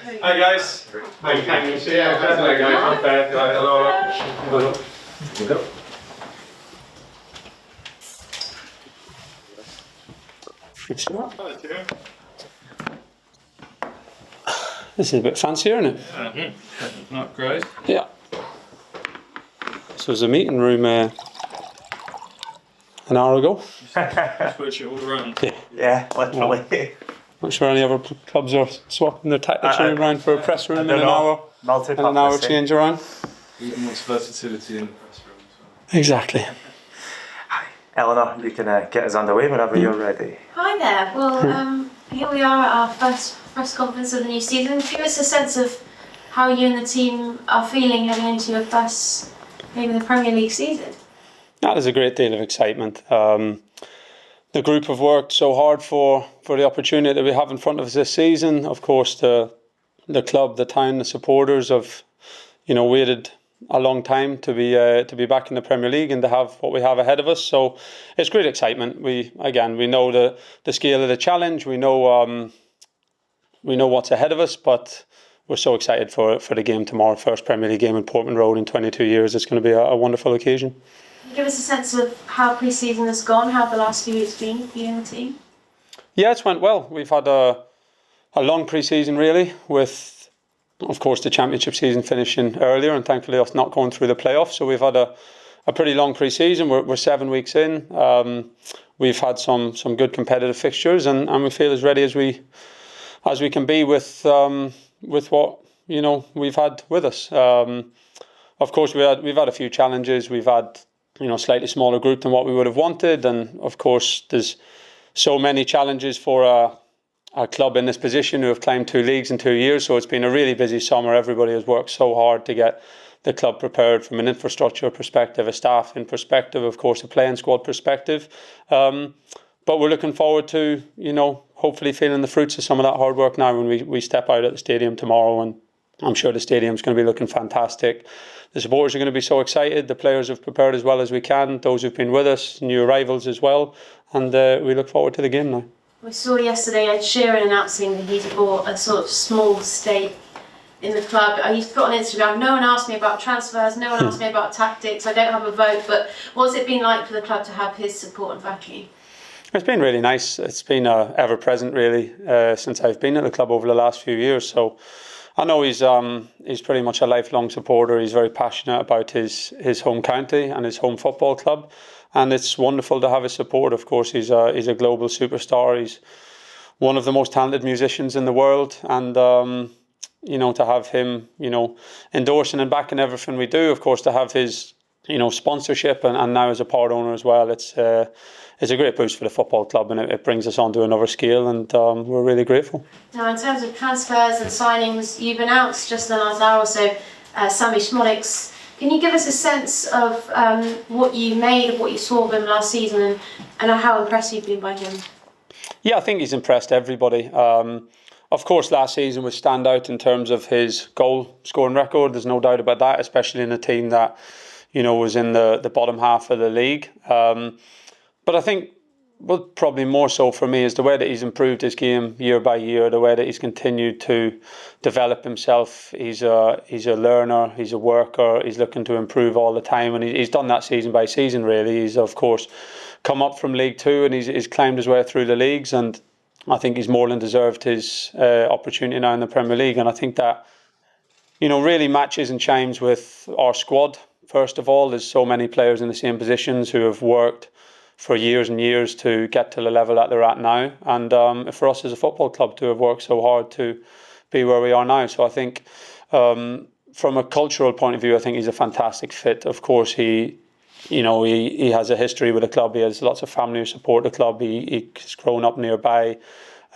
Hi guys. Hi, can you see? Hi guys. Hello. Hello. This is a bit fancier, isn't it? Not great. Yeah. This was a meeting room an hour ago. Switch it all around. Yeah, literally. Not sure any other clubs are swapping their tactics room around for a press room in an hour. And an hour change around. Even much versatility in the press room. Exactly. Eleanor, you can get us underway whenever you're ready. Hi there. Well, here we are at our first press conference of the new season. Give us a sense of how you and the team are feeling heading into your first game of the Premier League season. There's a great deal of excitement. The group have worked so hard for the opportunity that we have in front of us this season. Of course, the club, the town, the supporters have, waited a long time to be back in the Premier League and to have what we have ahead of us. So it's great excitement. We know the scale of the challenge. We know what's ahead of us, but we're so excited for the game tomorrow. First Premier League game in Portman Road in 22 years. It's going to be a wonderful occasion. Give us a sense of how pre-season has gone, how the last few weeks been for you and the team. Yeah, it's went well. We've had a long pre-season really, with of course the championship season finishing earlier and thankfully us not going through the playoffs. So we've had a pretty long pre-season. We're 7 weeks in. We've had some good competitive fixtures and we feel as ready as we can be with what we've had with us. Of course we've had a few challenges. We've had slightly smaller group than what we would have wanted, and of course there's so many challenges for a club in this position who have climbed 2 leagues in 2 years. So it's been a really busy summer. Everybody has worked so hard to get the club prepared from an infrastructure perspective, a staffing perspective, of course a playing squad perspective. But we're looking forward to hopefully feeling the fruits of some of that hard work now when we step out at the stadium tomorrow, and I'm sure the stadium's going to be looking fantastic. The supporters are going to be so excited. The players have prepared as well as we can. Those who've been with us, new arrivals as well. And we look forward to the game now. We saw yesterday Ed Sheeran announcing that he's bought a sort of small stake in the club. He's put on Instagram, no one asked me about transfers, no one asked me about tactics, I don't have a vote. But what's it been like for the club to have his support and backing? It's been really nice. It's been ever present really since I've been at the club over the last few years. So I know he's pretty much a lifelong supporter. He's very passionate about his home county and his home football club, and it's wonderful to have his support. Of course, he's a global superstar. He's one of the most talented musicians in the world, and to have him endorsing and backing everything we do. Of course, to have his sponsorship and now as a part owner as well. It's a great boost for the football club, and it brings us on to another scale, and we're really grateful. Now, in terms of transfers and signings, you've announced just in the last hour or so, Szmodics. Can you give us a sense of what you made, of what you saw of him last season, and how impressed you've been by him? Yeah, I think he's impressed everybody. Of course, last season was standout in terms of his goal scoring record. There's no doubt about that, especially in a team that was in the bottom half of the league. But I think probably more so for me is the way that he's improved his game year by year, the way that he's continued to develop himself. He's a learner, he's a worker, he's looking to improve all the time, and he's done that season by season really. He's of course come up from League Two and he's climbed his way through the leagues, and I think he's more than deserved his opportunity now in the Premier League. And I think that really matches and chimes with our squad. First of all, there's so many players in the same positions who have worked for years and years to get to the level that they're at now, and for us as a football club to have worked so hard to be where we are now. So I think from a cultural point of view, I think he's a fantastic fit. Of course, he has a history with the club. He has lots of family who support the club. He's grown up nearby,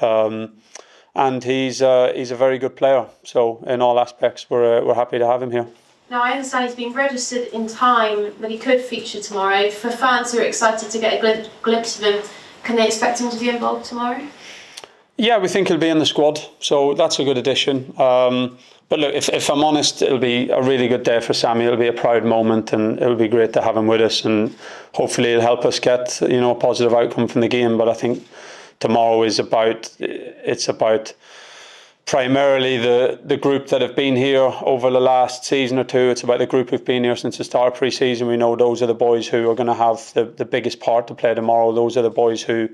and he's a very good player. So in all aspects, we're happy to have him here. Now, I understand he's been registered in time that he could feature tomorrow. For fans who are excited to get a glimpse of him, can they expect him to be involved tomorrow? Yeah, we think he'll be in the squad, so that's a good addition. But look, if I'm honest, it'll be a really good day for Sammy. It'll be a proud moment, and it'll be great to have him with us, and hopefully it'll help us get a positive outcome from the game. But I think tomorrow is about primarily the group that have been here over the last season or two. It's about the group who've been here since the start of pre-season. We know those are the boys who are going to have the biggest part to play tomorrow. Those are the boys who,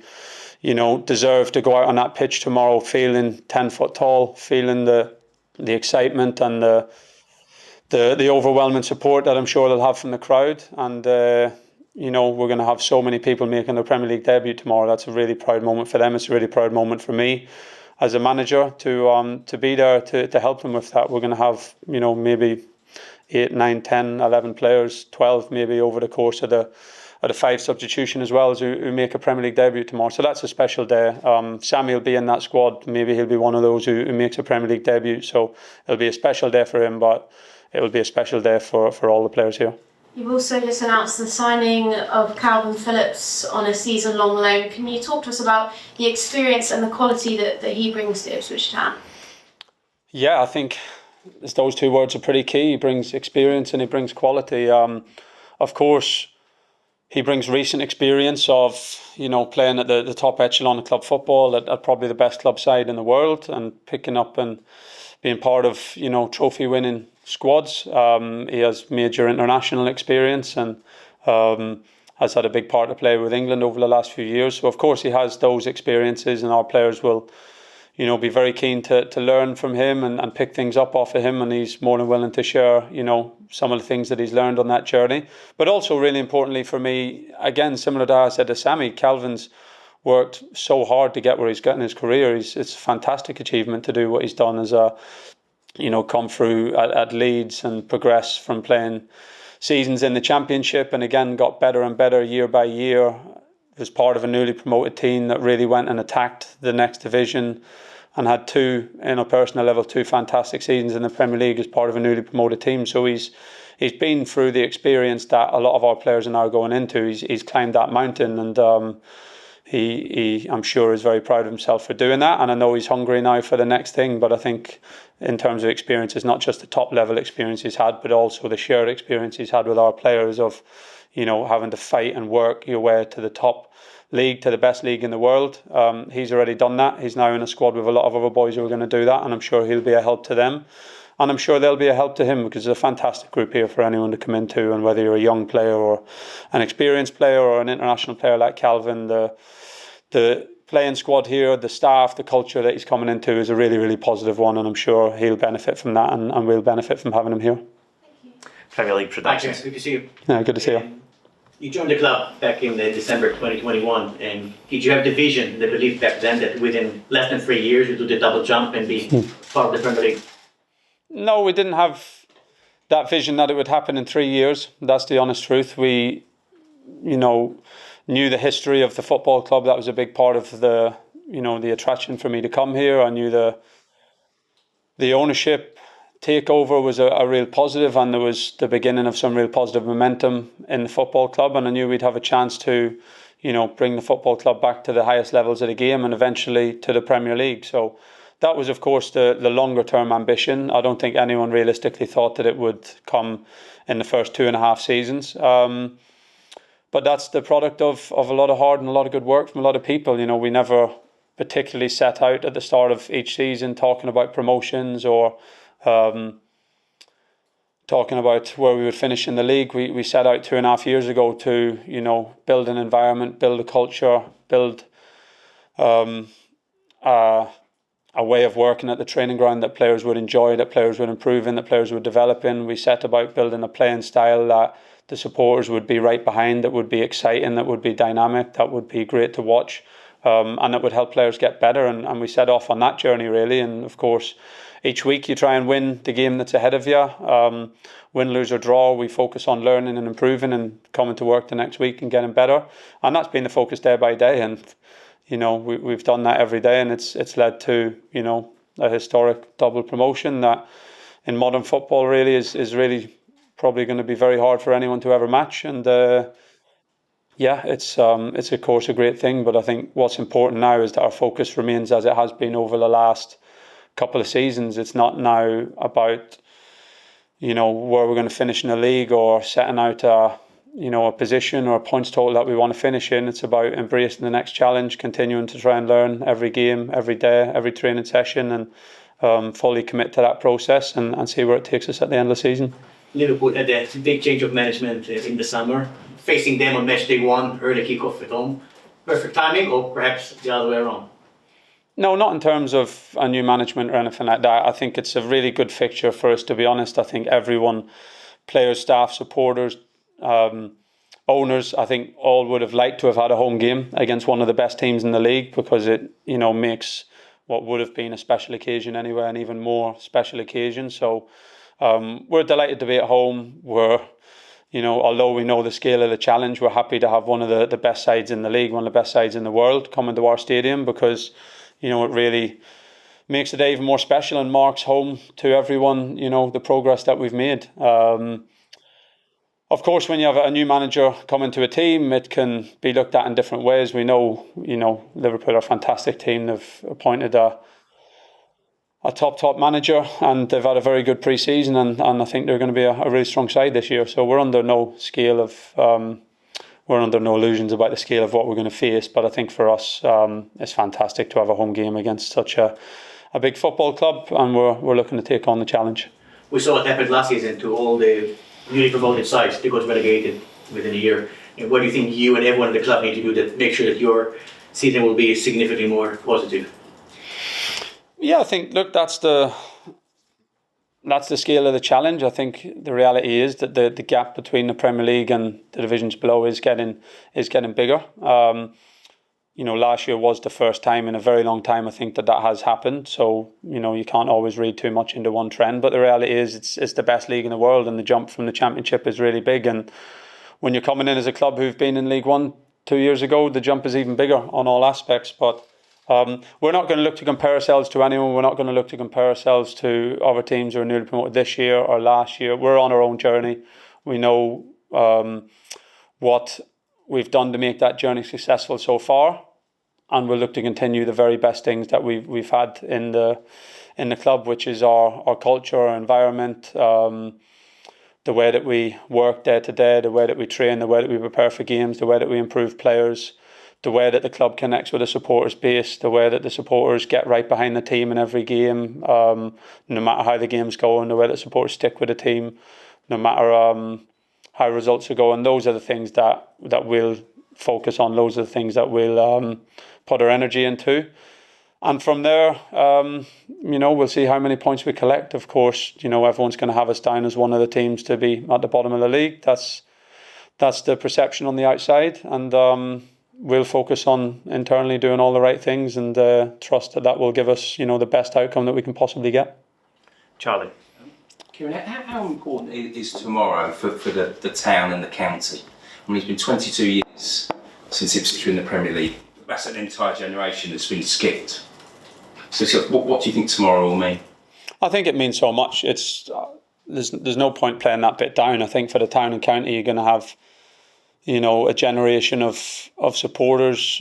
deserve to go out on that pitch tomorrow feeling 10 foot tall, feeling the excitement and the overwhelming support that I'm sure they'll have from the crowd. And we're going to have so many people making their Premier League debut tomorrow. That's a really proud moment for them. It's a really proud moment for me as a manager to be there to help them with that. We're going to have maybe 8, 9, 10, 11 players, 12 maybe over the course of the 5 substitution as well as who make a Premier League debut tomorrow. So that's a special day. Sammy will be in that squad. Maybe he'll be one of those who makes a Premier League debut. So it'll be a special day for him, but it will be a special day for all the players here. You've also just announced the signing of Kalvin Phillips on a season-long loan. Can you talk to us about the experience and the quality that he brings to Ipswich Town? Yeah, I think those 2 words are pretty key. He brings experience and he brings quality. Of course, he brings recent experience of, playing at the top echelon of club football at probably the best club side in the world and picking up and being part of, trophy-winning squads. He has major international experience and has had a big part to play with England over the last few years. So of course he has those experiences, and our players will, be very keen to learn from him and pick things up off of him, and he's more than willing to share, some of the things that he's learned on that journey. But also really importantly for me, again, similar to how I said to Sammy, Kalvin's worked so hard to get where he's got in his career. It's a fantastic achievement to do what he's done as a come through at Leeds and progress from playing seasons in the Championship, and again got better and better year by year. Was part of a newly promoted team that really went and attacked the next division and had 2, personal level, 2 fantastic seasons in the Premier League as part of a newly promoted team. So he's been through the experience that a lot of our players are now going into. He's climbed that mountain, and he I'm sure is very proud of himself for doing that, and I know he's hungry now for the next thing. But I think in terms of experience, it's not just the top level experience he's had, but also the shared experience he's had with our players of having to fight and work your way to the top league, to the best league in the world. He's already done that. He's now in a squad with a lot of other boys who are going to do that, and I'm sure he'll be a help to them, and I'm sure they'll be a help to him, because it's a fantastic group here for anyone to come into. And whether you're a young player or an experienced player or an international player like Kalvin, the playing squad here, the staff, the culture that he's coming into is a really, really positive one, and I'm sure he'll benefit from that, and we'll benefit from having him here. Premier League production. Good to see you. Yeah, good to see you. You joined the club back in December 2021, and did you have the vision, the belief back then that within less than 3 years you do the double jump and be part of the Premier League? No, we didn't have that vision that it would happen in 3 years. That's the honest truth. We, knew the history of the football club. That was a big part of the attraction for me to come here. I knew the ownership takeover was a real positive, and there was the beginning of some real positive momentum in the football club, and I knew we'd have a chance to bring the football club back to the highest levels of the game and eventually to the Premier League. So that was of course the longer term ambition. I don't think anyone realistically thought that it would come in the first 2.5 seasons, but that's the product of a lot of hard and a lot of good work from a lot of people. We never particularly set out at the start of each season talking about promotions or talking about where we would finish in the league. We set out 2.5 years ago to build an environment, build a culture, build a way of working at the training ground that players would enjoy, that players would improve in, that players would develop in. We set about building a playing style that the supporters would be right behind, that would be exciting, that would be dynamic, that would be great to watch, and that would help players get better. And we set off on that journey really. And of course, each week you try and win the game that's ahead of you. Win, lose or draw, we focus on learning and improving and coming to work the next week and getting better. And that's been the focus day by day. And we've done that every day, and it's led to a historic double promotion that in modern football really is really probably going to be very hard for anyone to ever match. And it's of course a great thing, but I think what's important now is that our focus remains as it has been over the last couple of seasons. It's not now about where we're going to finish in the league or setting out a position or a points total that we want to finish in. It's about embracing the next challenge, continuing to try and learn every game, every day, every training session, and fully commit to that process and see where it takes us at the end of the season. Liverpool had a big change of management in the summer, facing them on match day 1, early kick-off at home. Perfect timing, or perhaps the other way around? No, not in terms of a new management or anything like that. I think it's a really good fixture for us, to be honest. I think everyone, players, staff, supporters, owners, I think all would have liked to have had a home game against one of the best teams in the league, because it, makes what would have been a special occasion anyway an even more special occasion. So we're delighted to be at home. We're, although we know the scale of the challenge, we're happy to have one of the best sides in the league, one of the best sides in the world coming to our stadium, because it really makes the day even more special and marks home to everyone, the progress that we've made. Of course, when you have a new manager come into a team, it can be looked at in different ways. We know, Liverpool are a fantastic team. They've appointed a top manager, and they've had a very good pre-season, and I think they're going to be a really strong side this year. So we're under no illusions about the scale of what we're going to face. But I think for us, it's fantastic to have a home game against such a big football club, and we're looking to take on the challenge. We saw what happened last season to all the newly promoted sides. They got relegated within a year. And what do you think you and everyone in the club need to do to make sure that your season will be significantly more positive? Yeah, I think, look, that's the scale of the challenge. I think the reality is that the gap between the Premier League and the divisions below is getting bigger. Last year was the first time in a very long time I think that has happened. So, you can't always read too much into one trend. But the reality is it's the best league in the world, and the jump from the Championship is really big. And when you're coming in as a club who've been in League One 2 years ago, the jump is even bigger on all aspects. But we're not going to look to compare ourselves to anyone. We're not going to look to compare ourselves to other teams who are newly promoted this year or last year. We're on our own journey. We know what we've done to make that journey successful so far, and we'll look to continue the very best things that we've had in the club, which is our culture, our environment, the way that we work day to day, the way that we train, the way that we prepare for games, the way that we improve players, the way that the club connects with the supporters base, the way that the supporters get right behind the team in every game, no matter how the game's going, the way that supporters stick with the team, no matter how results are going. Those are the things that we'll focus on. Those are the things that we'll put our energy into. And from there, we'll see how many points we collect. Of course, everyone's going to have us down as one of the teams to be at the bottom of the league. That's the perception on the outside. And we'll focus on internally doing all the right things, and trust that will give us, the best outcome that we can possibly get. Charlie. Kieran, how important is tomorrow for the town and the county? I mean, it's been 22 years since Ipswich were in the Premier League. That's an entire generation that's been skipped. So what do you think tomorrow will mean? I think it means so much. There's no point playing that bit down. I think for the town and county, you're going to have, a generation of supporters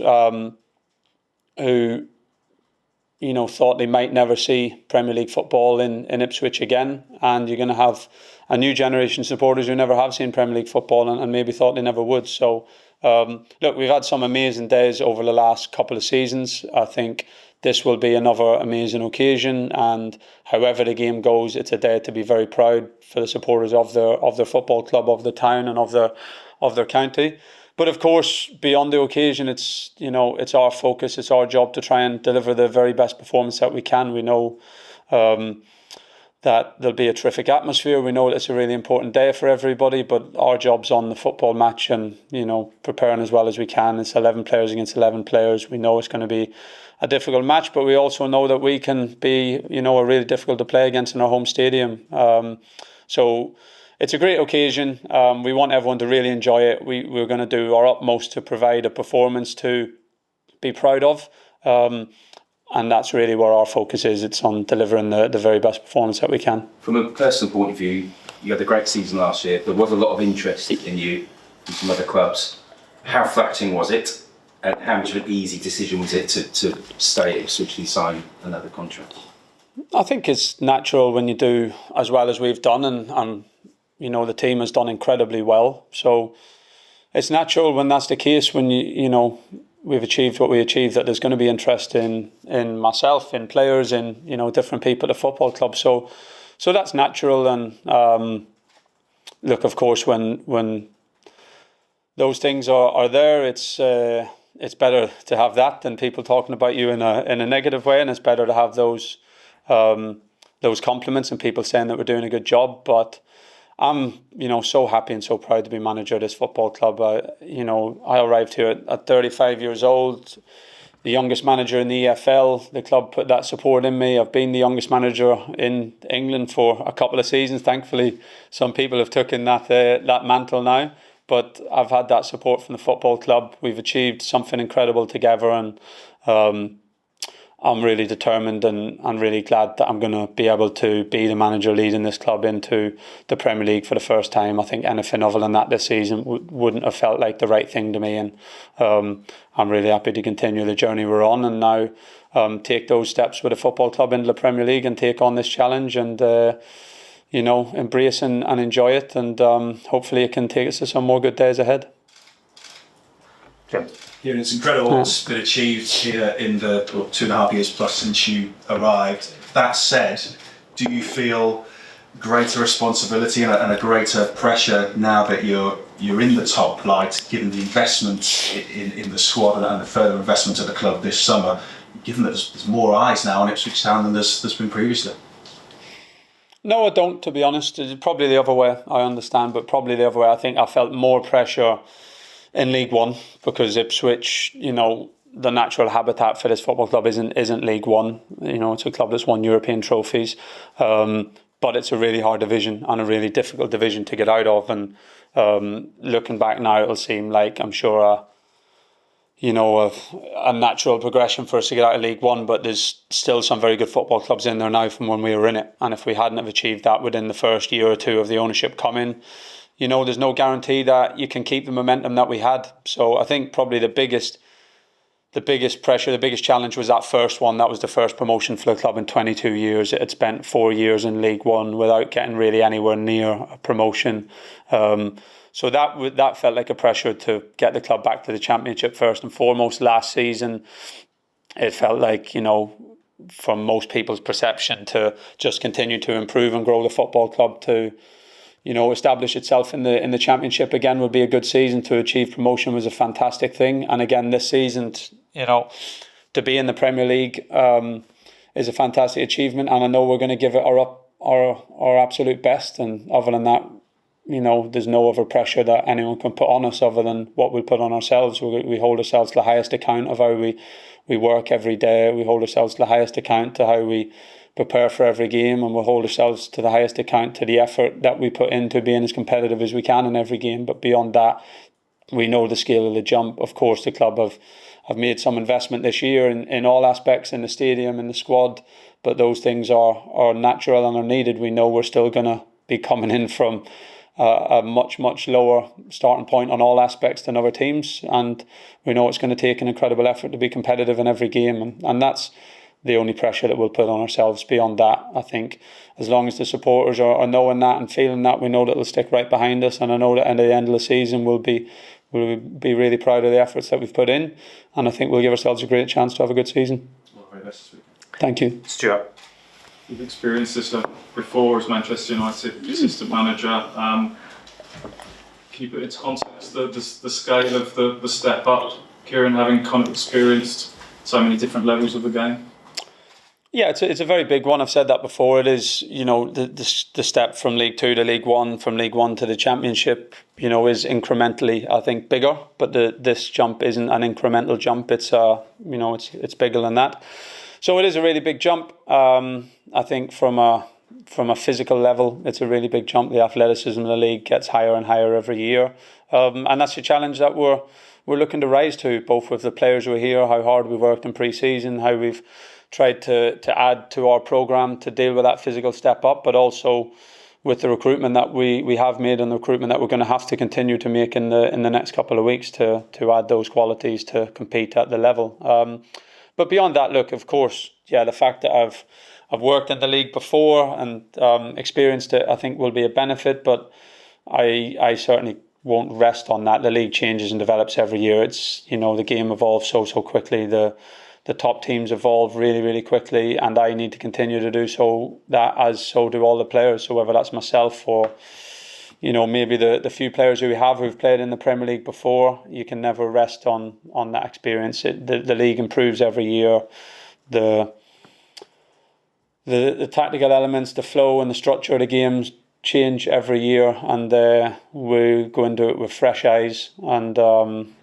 who, thought they might never see Premier League football in Ipswich again. And you're going to have a new generation of supporters who never have seen Premier League football and maybe thought they never would. So, look, we've had some amazing days over the last couple of seasons. I think this will be another amazing occasion, and however the game goes, it's a day to be very proud for the supporters of their football club, of the town, and of their county. But of course, beyond the occasion, it's our focus, it's our job to try and deliver the very best performance that we can. We know that there'll be a terrific atmosphere. We know that it's a really important day for everybody, but our job's on the football match and, preparing as well as we can. It's 11 players against 11 players. We know it's going to be a difficult match, but we also know that we can be, a really difficult to play against in our home stadium. So it's a great occasion. We want everyone to really enjoy it. We're going to do our utmost to provide a performance to be proud of. And that's really where our focus is. It's on delivering the very best performance that we can. From a personal point of view, you had a great season last year. There was a lot of interest in you from some other clubs. How flattering was it? And how much of an easy decision was it to stay at Ipswich and sign another contract? I think it's natural when you do as well as we've done, and the team has done incredibly well. So it's natural when that's the case, when we've achieved what we achieved, that there's going to be interest in myself, in players, in different people at the football club. So that's natural. And look, of course, when those things are there, it's better to have that than people talking about you in a negative way, and it's better to have those compliments and people saying that we're doing a good job. But I'm, so happy and so proud to be manager of this football club. I arrived here at 35 years old, the youngest manager in the EFL. The club put that support in me. I've been the youngest manager in England for a couple of seasons. Thankfully, some people have taken that mantle now. But I've had that support from the football club. We've achieved something incredible together, and I'm really determined and really glad that I'm going to be able to be the manager leading this club into the Premier League for the first time. I think anything other than that this season wouldn't have felt like the right thing to me, and I'm really happy to continue the journey we're on, and now take those steps with the football club into the Premier League and take on this challenge and embrace and enjoy it, and hopefully it can take us to some more good days ahead. Jim. Yeah, it's incredible what's been achieved here in the 2.5 years plus since you arrived. That said, do you feel greater responsibility and a greater pressure now that you're in the top flight, given the investment in the squad and the further investment at the club this summer, given that there's more eyes now on Ipswich Town than there's been previously? No, I don't, to be honest. It's probably the other way, I understand, but probably the other way. I think I felt more pressure in League One because Ipswich, the natural habitat for this football club isn't League One. It's a club that's won European trophies, but it's a really hard division and a really difficult division to get out of. And looking back now, it'll seem like, I'm sure, a natural progression for us to get out of League One, but there's still some very good football clubs in there now from when we were in it. And if we hadn't have achieved that within the first year or two of the ownership coming, there's no guarantee that you can keep the momentum that we had. So I think probably the biggest pressure, the biggest challenge was that first one. That was the first promotion for the club in 22 years. It had spent 4 years in League One without getting really anywhere near a promotion. So that felt like a pressure to get the club back to the Championship first and foremost. Last season, it felt like, from most people's perception, to just continue to improve and grow the football club to, establish itself in the Championship again would be a good season. To achieve promotion was a fantastic thing. And again, this season, to be in the Premier League is a fantastic achievement. And I know we're going to give it our absolute best. And other than that, there's no other pressure that anyone can put on us other than what we put on ourselves. We hold ourselves to the highest account of how we work every day. We hold ourselves to the highest account to how we prepare for every game, and we'll hold ourselves to the highest account to the effort that we put into being as competitive as we can in every game. But beyond that, we know the scale of the jump. Of course, the club have made some investment this year in all aspects, in the stadium, in the squad, but those things are natural and are needed. We know we're still going to be coming in from a much, much lower starting point on all aspects than other teams, and we know it's going to take an incredible effort to be competitive in every game, and that's the only pressure that we'll put on ourselves. Beyond that, I think as long as the supporters are knowing that and feeling that, we know that they'll stick right behind us, and I know that at the end of the season we'll be really proud of the efforts that we've put in, and I think we'll give ourselves a great chance to have a good season. All right, best this week. Thank you. Stuart. You've experienced this before as Manchester United assistant manager. Can you put into context the scale of the step up, Kieran, having kind of experienced so many different levels of the game? Yeah, it's a very big one. I've said that before. It is, the step from League 2 to League 1, from League 1 to the Championship, is incrementally, I think, bigger. But this jump isn't an incremental jump. It's it's bigger than that. So it is a really big jump. I think from a physical level, it's a really big jump. The athleticism of the league gets higher and higher every year, and that's a challenge that we're looking to rise to, both with the players who are here, how hard we worked in pre-season, how we've tried to add to our programme to deal with that physical step up, but also with the recruitment that we have made and the recruitment that we're going to have to continue to make in the next couple of weeks to add those qualities to compete at the level. But beyond that, look, of course, the fact that I've worked in the league before and experienced it, I think will be a benefit. But I certainly won't rest on that. The league changes and develops every year. It's, you know, the game evolves so quickly. The top teams evolve really, really quickly, and I need to continue to do so. So do all the players. So whether that's myself or, you know, maybe the few players who've played in the Premier League before, you can never rest on that experience. The league improves every year. The tactical elements, the flow and the structure of the games change every year, and we go into it with fresh eyes and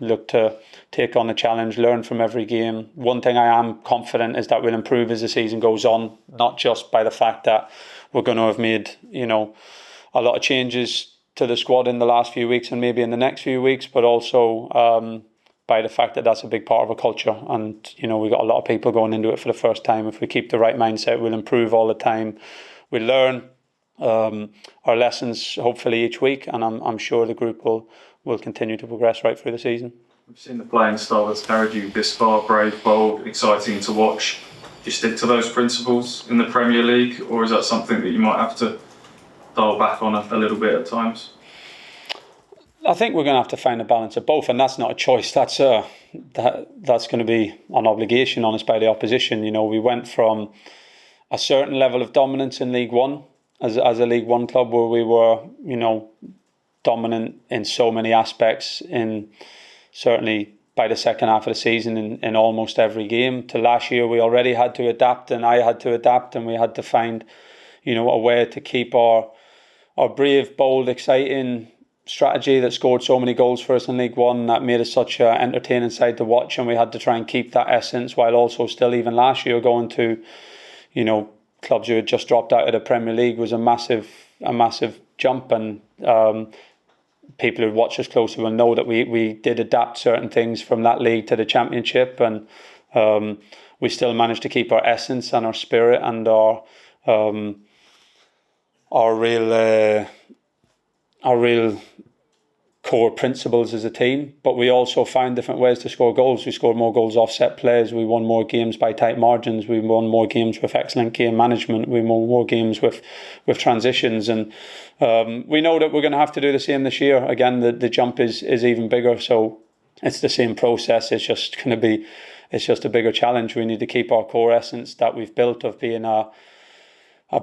look to take on the challenge, learn from every game. One thing I am confident is that we'll improve as the season goes on, not just by the fact that we're going to have made, you know, a lot of changes to the squad in the last few weeks and maybe in the next few weeks, but also by the fact that that's a big part of a culture. And, you know, we've got a lot of people going into it for the first time. If we keep the right mindset, we'll improve all the time. We'll learn our lessons hopefully each week, and I'm sure the group will continue to progress right through the season. We've seen the playing style that's carried you this far: brave, bold, exciting to watch. Do you stick to those principles in the Premier League, or is that something that you might have to dial back on a little bit at times? I think we're going to have to find a balance of both, and that's not a choice. That's going to be an obligation on us by the opposition. You know, we went from a certain level of dominance in League One as a League One club, where we were, you know, dominant in so many aspects, in certainly by the second half of the season in almost every game, to last year we already had to adapt, and I had to adapt, and we had to find, you know, a way to keep our brave, bold, exciting strategy that scored so many goals for us in League One, that made us such an entertaining side to watch, and we had to try and keep that essence while also still, even last year, going to, you know, clubs who had just dropped out of the Premier League was a massive jump, and people who watch us closely will know that we did adapt certain things from that league to the Championship, and we still managed to keep our essence and our spirit and our real core principles as a team. But we also found different ways to score goals. We scored more goals off set plays. We won more games by tight margins. We won more games with excellent game management. We won more games with transitions. And we know that we're going to have to do the same this year. Again, the jump is even bigger. So it's the same process. It's just a bigger challenge. We need to keep our core essence that we've built of being a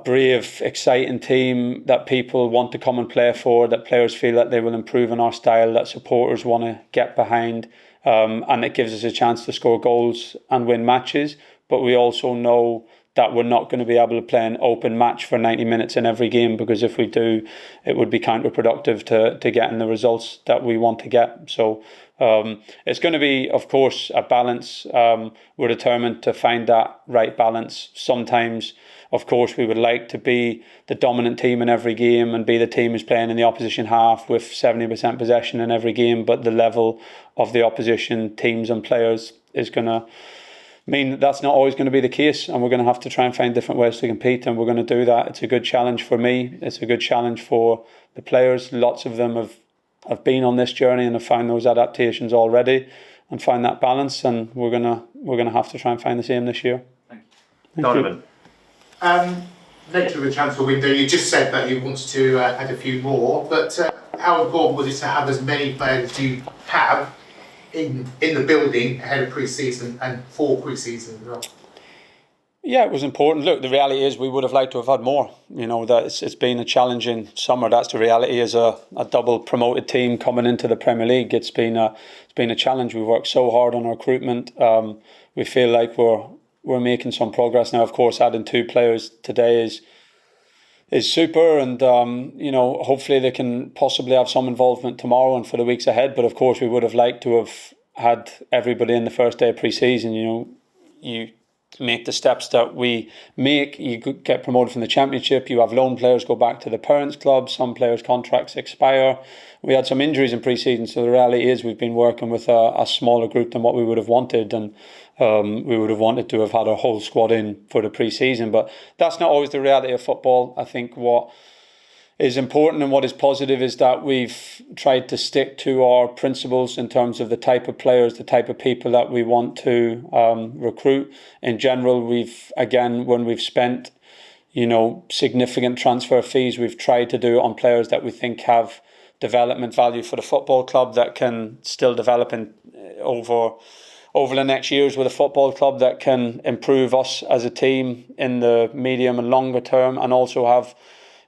brave, exciting team that people want to come and play for, that players feel that they will improve in our style, that supporters want to get behind, and it gives us a chance to score goals and win matches. But we also know that we're not going to be able to play an open match for 90 minutes in every game, because if we do, it would be counterproductive to getting the results that we want to get. So it's going to be, of course, a balance. We're determined to find that right balance. Sometimes, of course, we would like to be the dominant team in every game and be the team who's playing in the opposition half with 70% possession in every game, but the level of the opposition teams and players is going to mean that that's not always going to be the case, and we're going to have to try and find different ways to compete, and we're going to do that. It's a good challenge for me. It's a good challenge for the players. Lots of them have been on this journey and have found those adaptations already and find that balance, and we're gonna have to try and find the same this year. Thank you. Donovan. Nature of the transfer window, you just said that you wanted to add a few more, but how important was it to have as many players as you have in the building ahead of pre-season and for pre-season as well? Yeah, it was important. Look, the reality is we would have liked to have had more. You know, that it's been a challenging summer. That's the reality. As a double promoted team coming into the Premier League, it's been a challenge. We've worked so hard on recruitment. We feel like we're making some progress now. Of course, adding 2 players today is super, and you know, hopefully they can possibly have some involvement tomorrow and for the weeks ahead. But of course, we would have liked to have had everybody in the first day of pre-season. You know, you make the steps that we make, you get promoted from the Championship, you have loan players go back to the parents' club, some players' contracts expire. We had some injuries in pre-season, so the reality is we've been working with a smaller group than what we would have wanted, and we would have wanted to have had our whole squad in for the pre-season, but that's not always the reality of football. I think what is important and what is positive is that we've tried to stick to our principles in terms of the type of players, the type of people that we want to recruit. In general, when we've spent, you know, significant transfer fees, we've tried to do it on players that we think have development value for the football club that can still develop over the next years with a football club that can improve us as a team in the medium and longer term, and also have,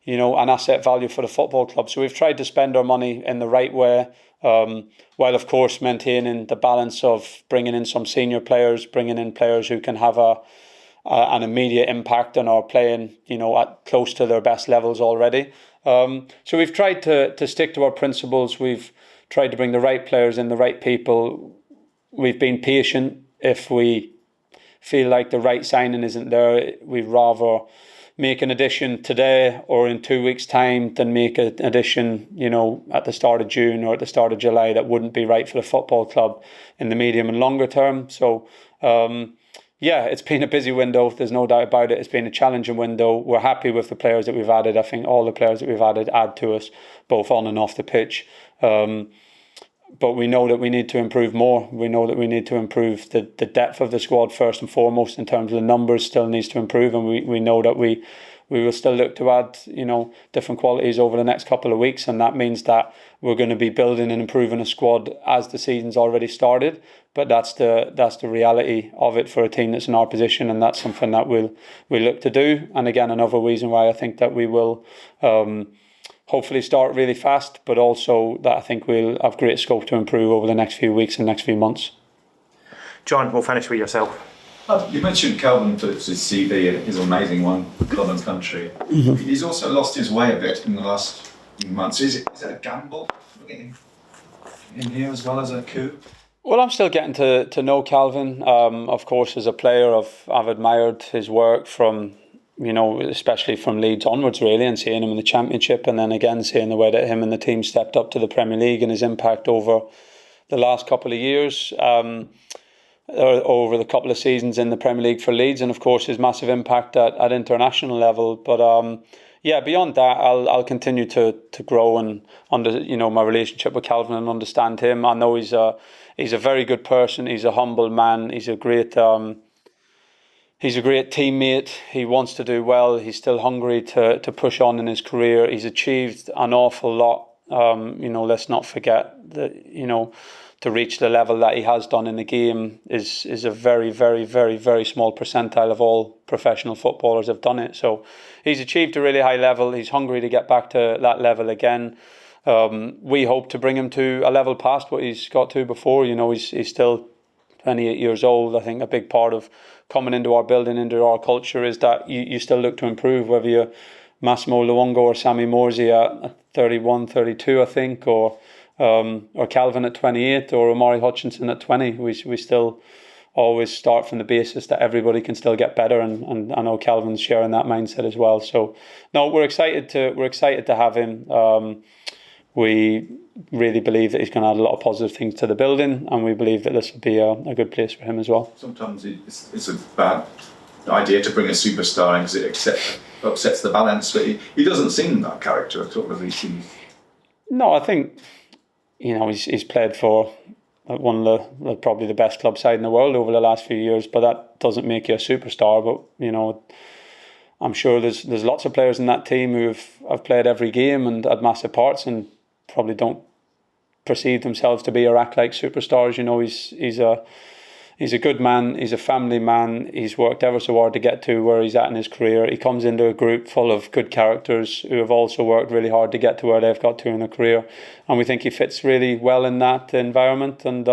you know, an asset value for the football club. So we've tried to spend our money in the right way, while of course maintaining the balance of bringing in some senior players, bringing in players who can have an immediate impact and are playing, you know, at close to their best levels already. So we've tried to stick to our principles. We've tried to bring the right players in, the right people. We've been patient. If we feel like the right signing isn't there, we'd rather make an addition today or in 2 weeks' time than make an addition, you know, at the start of June or at the start of July that wouldn't be right for the football club in the medium and longer term. So, yeah, it's been a busy window. There's no doubt about it. It's been a challenging window. We're happy with the players that we've added. I think all the players that we've added add to us, both on and off the pitch. But we know that we need to improve more. We know that we need to improve the depth of the squad first and foremost, in terms of the numbers still needs to improve. And we know that we will still look to add, you know, different qualities over the next couple of weeks. And that means that we're going to be building and improving a squad as the season's already started. But that's the reality of it for a team that's in our position. And that's something that we'll look to do. And again, another reason why I think that we will hopefully start really fast, but also that I think we'll have great scope to improve over the next few weeks and next few months. John, we'll finish with yourself. You mentioned Kalvin Phillips' CV and his amazing one, Club and Country. Mm-hmm. He's also lost his way a bit in the last few months. Is it a gamble getting in here as well as a coup? Well, I'm still getting to know Kalvin. Of course, as a player, I've admired his work from, you know, especially from Leeds onwards, really, and seeing him in the Championship, and then again seeing the way that him and the team stepped up to the Premier League and his impact over the last couple of years, over the couple of seasons in the Premier League for Leeds, and of course his massive impact at international level. But yeah, beyond that, I'll continue to grow and my relationship with Kalvin and understand him. I know he's a very good person. He's a humble man. He's a great teammate. He wants to do well. He's still hungry to push on in his career. He's achieved an awful lot. Let's not forget that, you know, to reach the level that he has done in the game is a very, very, very, very small percentile of all professional footballers have done it. So he's achieved a really high level. He's hungry to get back to that level again. We hope to bring him to a level past what he's got to before. You know, he's still 28 years old. I think a big part of coming into our building, into our culture, is that you still look to improve, whether you're Massimo Luongo or Sammy Morsey at 31, 32, I think, or Kalvin at 28, or Omari Hutchinson at 20. We still always start from the basis that everybody can still get better, and I know Kalvin's sharing that mindset as well. So no, we're excited to have him. We really believe that he's going to add a lot of positive things to the building, and we believe that this will be a good place for him as well. Sometimes it's a bad idea to bring a superstar in because it upsets the balance, but he doesn't seem that character at all, does he? No, I think, you know, he's played for one of probably the best club side in the world over the last few years, but that doesn't make you a superstar. But, you know, I'm sure there's lots of players in that team who have played every game and had massive parts and probably don't perceive themselves to be or act like superstars. You know, he's a good man. He's a family man. He's worked ever so hard to get to where he's at in his career. He comes into a group full of good characters who have also worked really hard to get to where they've got to in their career, and we think he fits really well in that environment. And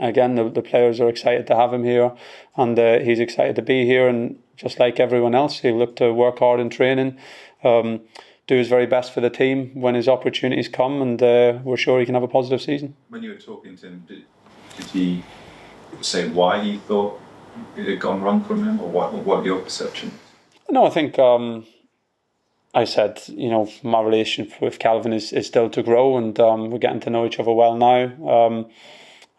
again, the players are excited to have him here, and he's excited to be here. And just like everyone else, he'll look to work hard in training, do his very best for the team when his opportunities come, and we're sure he can have a positive season. When you were talking to him, did he say why he thought it had gone wrong from him, or what your perception? No, I think I said, you know, my relationship with Kalvin is still to grow, and we're getting to know each other well now.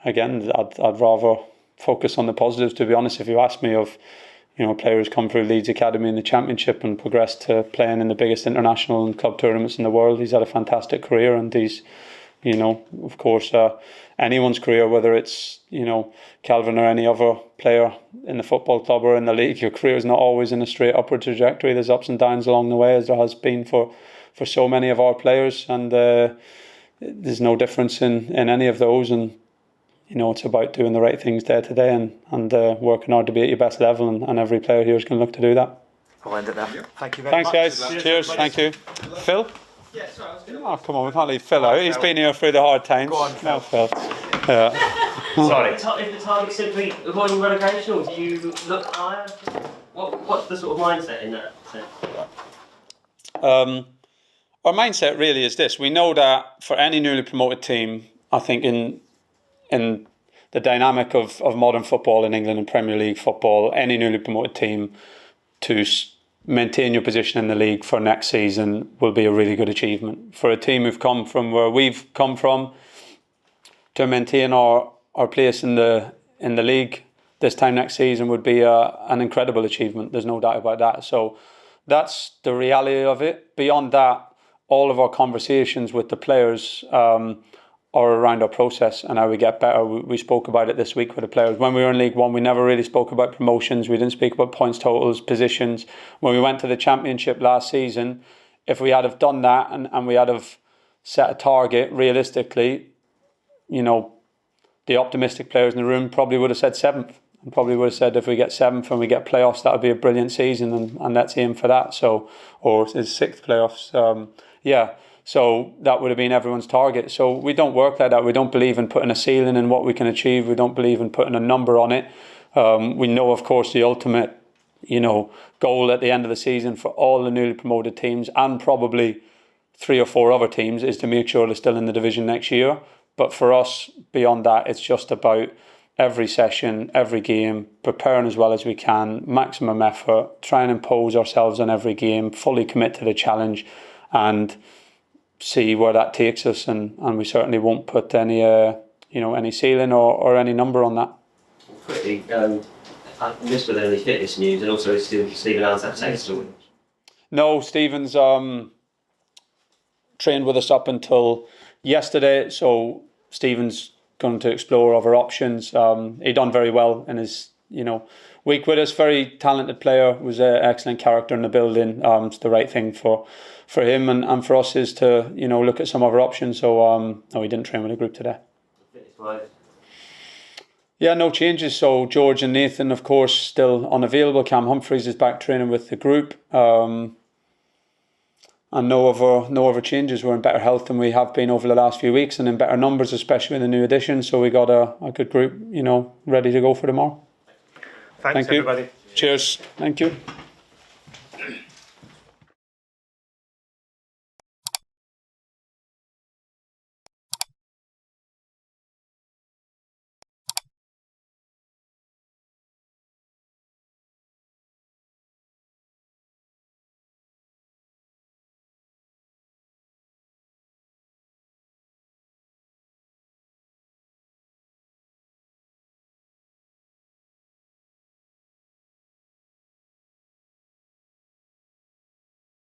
Again, I'd rather focus on the positives, to be honest. If you ask me of, you know, players come through Leeds Academy in the Championship and progressed to playing in the biggest international and club tournaments in the world, he's had a fantastic career, and he's, you know, of course, anyone's career, whether it's, you know, Kalvin or any other player in the football club or in the league, your career is not always in a straight upward trajectory. There's ups and downs along the way, as there has been for for so many of our players, and there's no difference in any of those. And you know, it's about doing the right things day to day and working hard to be at your best level, and every player here is going to look to do that. We'll end it there. Thank you very Thanks, much. guys. Cheers. Thank you. Phil? Yeah, sorry, I was going to. Oh, come on, we can't leave Phil out. He's been here through the hard times. Go on, Phil. No, Phil. Yeah. Sorry. Is the target simply avoiding relegation, or do you look higher? What's the sort of mindset in that sense? Our mindset really is this. We know that for any newly promoted team, I think in the dynamic of modern football in England and Premier League football, any newly promoted team to maintain your position in the league for next season will be a really good achievement. For a team who've come from where we've come from, to maintain our place in the league this time next season would be an incredible achievement. There's no doubt about that. So that's the reality of it. Beyond that, all of our conversations with the players are around our process and how we get better. We spoke about it this week with the players. When we were in League One, we never really spoke about promotions. We didn't speak about points totals, positions. When we went to the Championship last season, if we had have done that and we had have set a target realistically, you know, the optimistic players in the room probably would have said 7th, and probably would have said if we get 7th and we get playoffs, that would be a brilliant season, and let's aim for that. So, or is 6th playoffs? So that would have been everyone's target. So we don't work like that. We don't believe in putting a ceiling in what we can achieve. We don't believe in putting a number on it. We know, of course, the ultimate, you know, goal at the end of the season for all the newly promoted teams and probably 3 or 4 other teams is to make sure they're still in the division next year. But for us, beyond that, it's just about every session, every game, preparing as well as we can, maximum effort, try and impose ourselves on every game, fully commit to the challenge and see where that takes us. And we certainly won't put any, any ceiling or any number on that. Quickly, I missed with any fitness news, and also Stephen Alsap's story. No, Stephen's trained with us up until yesterday, so Stephen's going to explore other options. He done very well in his week with us. Very talented player, was an excellent character in the building. It's the right thing for him and for us is to look at some other options. So no, he didn't train with the group today. Yeah, no changes. So George and Nathan, of course, still unavailable. Cam Humphreys is back training with the group. And no other changes. We're in better health than we have been over the last few weeks, and in better numbers, especially in the new edition. So we got a good group, ready to go for tomorrow. Thanks you. everybody. Cheers. Thank you.